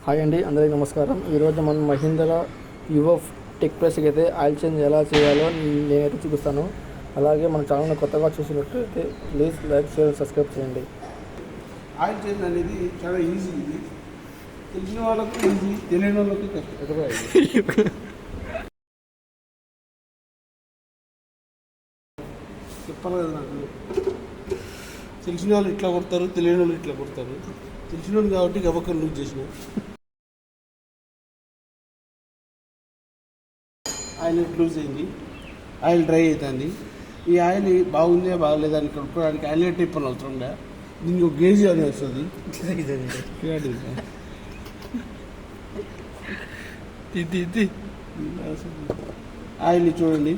Hi అండి, అందరికీ నమస్కారం. ఈరోజు మనం మహీంద్రా యువో టెక్ ప్లస్కి అయితే ఆయిల్ చేంజ్ ఎలా చేయాలో నేనైతే చూపిస్తాను. అలాగే మన ఛానల్ని కొత్తగా చూసినట్లయితే ప్లీజ్ లైక్, షేర్, సబ్స్క్రైబ్ చేయండి. ఆయిల్ చేంజ్ అనేది చాలా ఈజీ. ఇది తెలిసిన వాళ్ళకి ఈజీ, తెలియని వాళ్ళకి కష్టం. చెప్పాలి కదా, నాకు తెలిసిన వాళ్ళు ఇట్లా కొడతారు, తెలియని వాళ్ళు ఇట్లా కొడతారు. తెలిసిన వాళ్ళు కాబట్టి గబక్కలు లూజ్ చేసిన ఆయిల్ లూజ్ అయింది, ఆయిల్ డ్రై అవుతుంది. ఈ ఆయిల్ బాగుందే బాగలేదా అని కలుపుకోవడానికి ఆయిల్ టిప్ అని అవసరంగా దీనికి ఒక గేజీ అని వస్తుంది. ఆయిల్ చూడండి,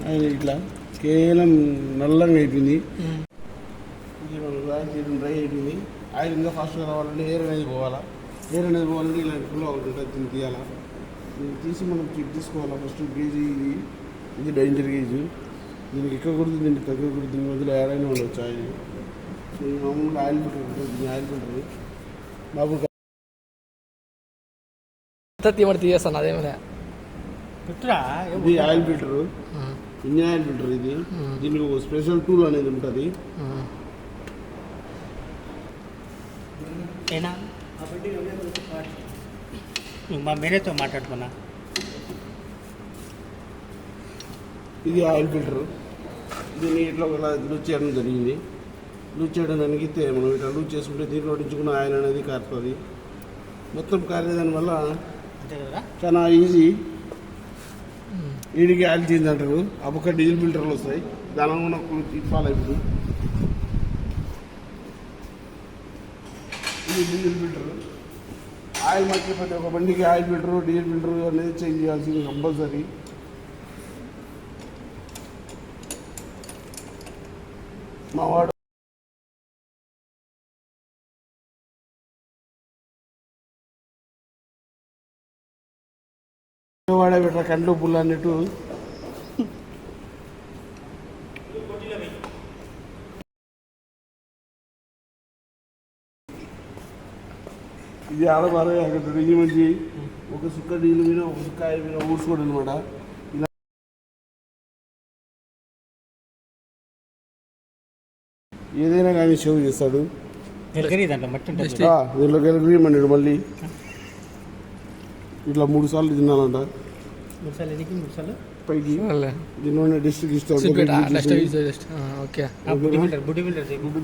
ఆయిల్ ఇట్లా కేవలం నల్లంగా అయిపోయింది, డ్రై అయిపోయింది. ఆయిల్ ఇంకా ఫాస్ట్గా రావాలంటే ఎయిర్ అనేది పోవాలా. ఎయిర్ అనేది పోవాలంటే ఇలాంటి పుల్ల ఒకటి ఉంటుంది, దీన్ని తీయాలా. దీన్ని తీసి మనం చెక్ తీసుకోవాలా. ఫస్ట్ గేజీ ఇది డేంజర్ గేజ్, దీనికి ఎక్కకూడదు, దీనికి తగ్గకూడదు, దీని వదిలే ఏడైనా ఉండొచ్చు. ఆయిల్ మామూలుగా ఆయిల్ ఫిల్టర్ ఉంటుంది, దీన్ని ఆయిల్ ఫిల్టర్ మామూలుగా తీయేస్తాను. అదేమైనా ఇది oil filter, engine oil filter. ఇది దీనికి ఒక స్పెషల్ టూల్ అనేది ఉంటుంది. మా మేనేతో మాట్లాడుతున్నా. ఇది ఆయిల్ ఫిల్టరు. దీన్ని ఇట్లా ఒక లూజ్ చేయడం జరిగింది. లూజ్ చేయడం దానికి మనం ఇట్లా లూజ్ చేసుకుంటే దీంట్లో పట్టించుకున్న ఆయిల్ అనేది కారుతుంది. మొత్తం కారే దానివల్ల చాలా ఈజీ. వీడికి ఆయిల్ చేంజ్ అంటారు. ఆ పక్క డీజిల్ ఫిల్టర్లు వస్తాయి, దాని కూడా ఫాలో అయిపోతుంది. ఇది డీజిల్ ఫిల్టర్. ఆయిల్ మార్చి ప్రతి ఒక్క బండికి ఆయిల్ ఫిల్టరు, డీజిల్ ఫిల్టరు అనేది చేంజ్ చేయాల్సింది కంపల్సరీ. మా వాడు వాడే పెట్ట కండ్లు పుల్ల అన్నట్టు ఇది ఆడబార అక్కడ రింగి మంచి ఒక సుక్క నీళ్ళు మీద ఒక సుక్క ఆయిల్ మీద ఊడ్చుకోండి అనమాట. ఇలా ఏదైనా కానీ సేవ్ చేస్తాడు. దీంట్లో గెలగరియమన్నాడు. మళ్ళీ ఇట్లా 3 సార్లు తినాలంట పైకి. దీనిలో డిస్ట్ ఇస్తాడు. బుడ్డి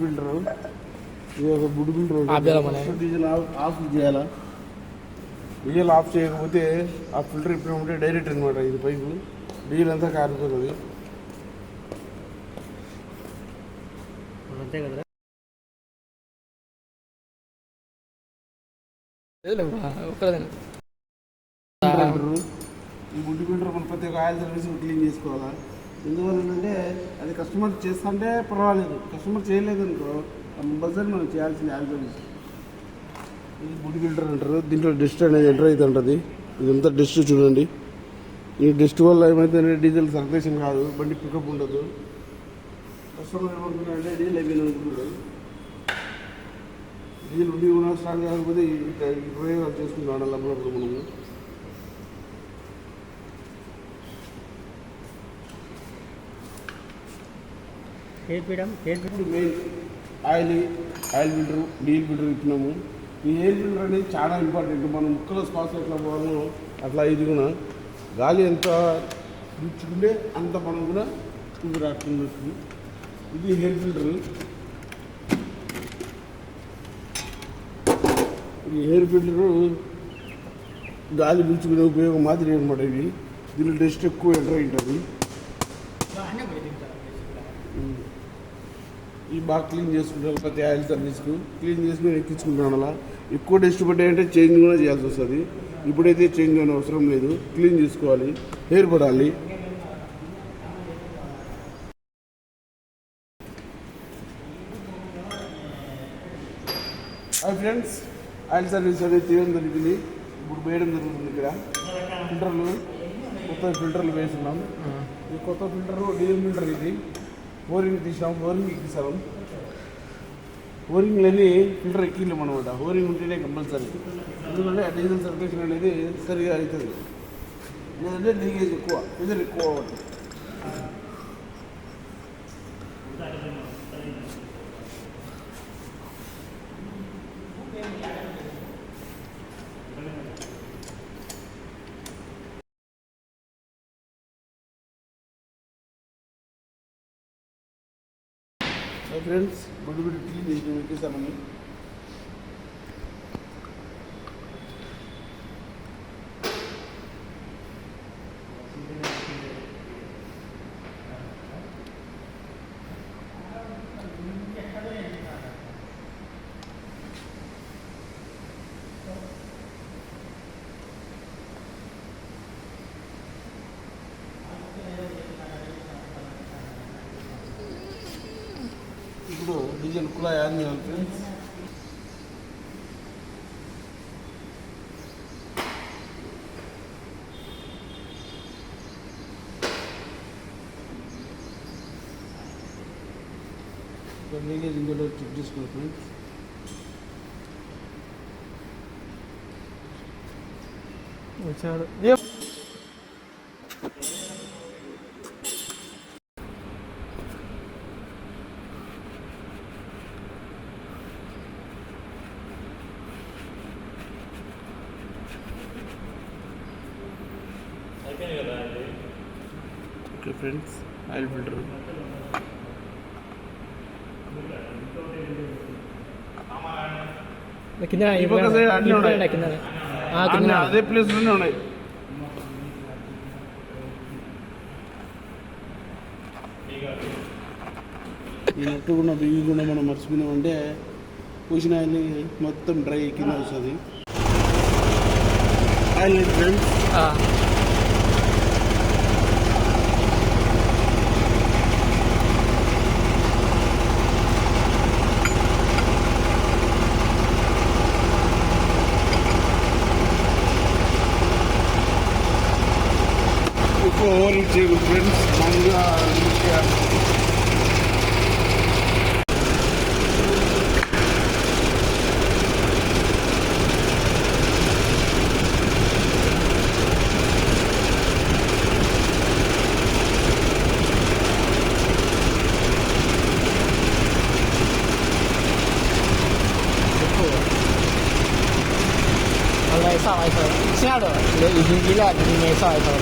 ఫిల్టర్, ఇది ఒక బుడ్డి ఫిల్టర్. డీజిల్ ఆఫ్ చేయాలా. డీజిల్ ఆఫ్ చేయకపోతే ఆ ఫిల్టర్ ఇప్పుడంటే డైరెక్ట్ అనమాట. ఇది పైపు డీజిల్ అంతా కారిపోతుంది. ఈ బుడ్డి ఫిల్టర్ మన ప్రతి ఒక్క ఆయిల్ సర్వీస్ క్లీన్ చేసుకోవాలా. ఎందువల్లంటే అది కస్టమర్ చేస్తుంటే పర్వాలేదు, కస్టమర్ చేయలేదనుకో కంపల్సరీ మనం చేయాల్సింది ఆయిల్ సర్వీస్. ఇది బుడ్డి ఫిల్టర్ అంటారు. దీంట్లో డస్ట్ అనేది ఎంటర్ అయితే ఉంటుంది. ఇదంతా డస్ట్ చూడండి. ఈ డస్ట్ వల్ల ఏమైతే డీజిల్ సర్క్యులేషన్ కాదు, బండి పికప్ ఉండదు. కస్టమర్ ఏమనుకుంటారంటే డీజిల్ అయిపోయిన అనుకుంటారు. డీజిల్ ఉండి కూడా స్టార్ట్ కాకపోతే ప్రయోగాలు చేసుకుంటాం అప్పుడప్పుడు మనము. Main oil filter, diesel filter ఇచ్చినాము. ఈ ఎయిర్ ఫిల్టర్ అనేది చాలా ఇంపార్టెంట్. మనం ముక్కల శ్వాస ఎట్లా పోవాలో అట్లా ఇది కూడా గాలి ఎంత పీల్చుకుంటే అంత మనం కూడా ఇది రాకుండా. ఇది ఎయిర్ ఫిల్టర్. ఈ ఎయిర్ ఫిల్టరు గాలి పీల్చుకునే ఉపయోగం మాదిరి అనమాట. ఇవి దీనిలో డస్ట్ ఎక్కువ ఎంటర్ ఉంటుంది. ఈ బాగా క్లీన్ చేసుకుంటారు ప్రతి ఆయిల్ సర్వీస్కు. క్లీన్ చేసుకుని ఎక్కించుకుంటాను. అలా ఎక్కువ డస్ట్ పడ్డాయంటే చేంజ్ కూడా చేయాల్సి వస్తుంది. ఇప్పుడైతే చేంజ్ అనే అవసరం లేదు, క్లీన్ చేసుకోవాలి, హెయిర్ పడాలి. హాయ్ ఫ్రెండ్స్, ఆయిల్ సర్వీస్ అనేది తీయడం జరిగింది. ఇప్పుడు వేయడం జరుగుతుంది. ఇక్కడ ఫిల్టర్లు, కొత్త ఫిల్టర్లు వేస్తున్నాం. ఈ కొత్త ఫిల్టరు డీజిల్ ఫిల్టర్. ఇది 4 తీసినాం, 4 తీసాం. ఓరింగ్లన్నీ ఫిల్టర్ ఎక్కిలేము అనమాట. ఓరింగ్ ఉంటేనే కంపల్సరీ, ఎందుకంటే డీజిల్ సర్క్యులేషన్ అనేది సరిగా అవుతుంది. లేదంటే లీకేజ్ ఎక్కువ, ప్రెజర్ ఎక్కువ అవ్వదు. ఫ్రెండ్స్, బొడ్డు క్లీన్ చేసి ఎక్కేసామని ఇప్పుడు డీజిల్ కుళాయి ఆన్ చేయాలి ఫ్రెండ్స్. లీకేజ్ ఇందులో చెక్ చేసుకోవాలి ఫ్రెండ్స్. వచ్చాడు. ఓకే ఫ్రెండ్స్, ఆయిల్ ఫిల్టర్ కింద కింద అదే ప్లేస్లోనే ఉన్నాయి. ఈ నట్టు కూడా బియ్యి కూడా మనం మర్చిపోయినామంటే పూసిన ఆయిల్ మొత్తం డ్రై కింద వస్తుంది. ఆయిల్ ఫ్రెండ్స్, ఓవర్ హీట్ చేయకూడదు ఫ్రెండ్స్, మామూలుగా యూజ్ చేయాలి. మళ్ళీ వేసాం అయిపోయి ఇచ్చినాడు ఇలా నేను వేసాం అయిపోయి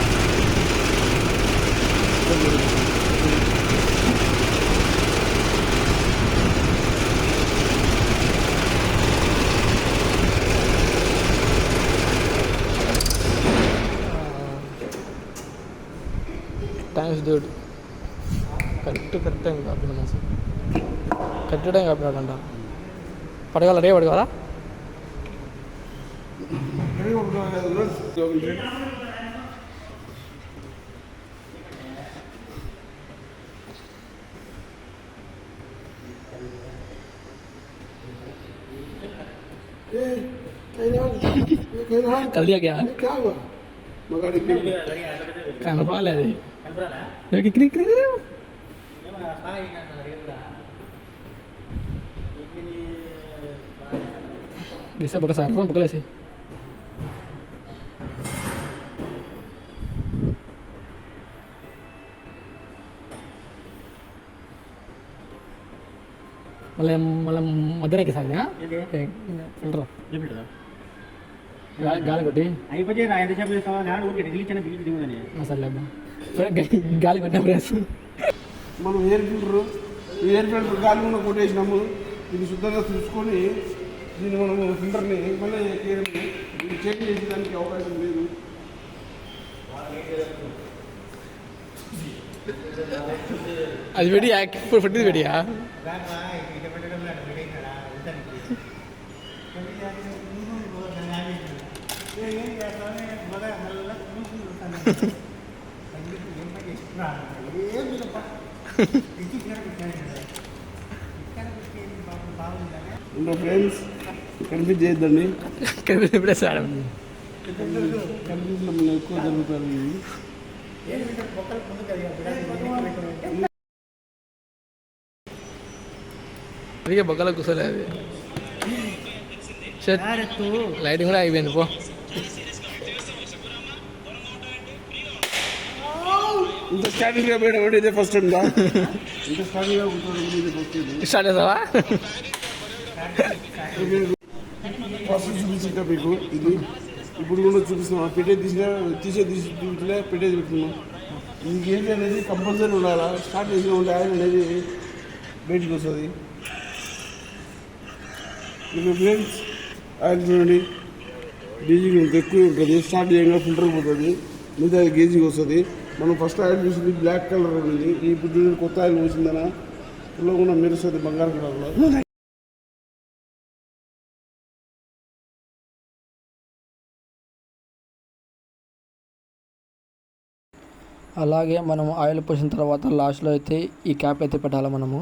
థ్యాంక్స్ డూడ్. కరెక్ట్ టైం కాపిన మంచి కరెక్ట్ టైం కాపినాడంట. పడగల రే పడగలరా कर दिया क्या क्या हुआ? मगर कन्फर्म है ये कितनी कितनी bisa bekas sarung bekas sih malam modern ke sana filter గాలి కొట్టి అయిపోతే నా ఎంత చెప్పి నాడు ఊరికి రిలీజ్ అయిన బిల్లు దిగుదని అసలు గాలి కొట్టిన ప్రెస్ మనం ఎయిర్ ఫిల్టర్ గాలి కూడా కొట్టేసినాము. ఇది శుద్ధంగా చూసుకొని దీన్ని మనం ఫిల్టర్ని మళ్ళీ చేంజ్ చేసేదానికి అవకాశం లేదు. అది వెడియా ఇప్పుడు ఫుడ్ వెడియా ఇంకా ఫ్రెండ్స్ కన్ఫ్యూజ్ చేయొద్దండి, కన్ఫ్యూజ్ మళ్ళీ ఎక్కువ జరుగుతారు. అందుకే బొక్కలో కూర్చోలేదు అది షర్ట్ లైటింగ్ కూడా అయిపోయింది పో ఇంత స్టార్టింగ్గా పోయినప్పుడు ఇదే ఫస్ట్ ఉందా ఇంత స్టార్టింగ్గా ఉంటుంది ఇదే ఫస్ట్ స్టార్ట్ చేసావా ఫస్ట్ చూపించిందా మీకు ఇది ఇప్పుడు కూడా చూపిస్తున్నాం తీసి చూపించలే పెట్టేది పెట్టుకున్నాం ఇది ఏంటి అనేది కంపల్సరీ ఉండాలా స్టార్ట్ చేసిన ఉండే ఆయిల్ అనేది బయటికి వస్తుంది ఇప్పుడు ఫ్రెండ్స్ ఆయిల్ చూడండి డీజిల్ ఎక్కువ ఉంటుంది స్టార్ట్ చేయగా ఫిల్టర్ పోతుంది మిగతా గేజీకి వస్తుంది మనం ఫస్ట్ ఆయిల్ చూసింది బ్లాక్ కలర్ ఉంది ఇప్పుడు కొత్త ఆయిల్ పోసిందనా ఇలా కూడా మెరుస్తుంది బంగారు కలర్లో అలాగే మనం ఆయిల్ పోసిన తర్వాత లాస్ట్లో అయితే ఈ క్యాప్ అయితే పెట్టాలి మనము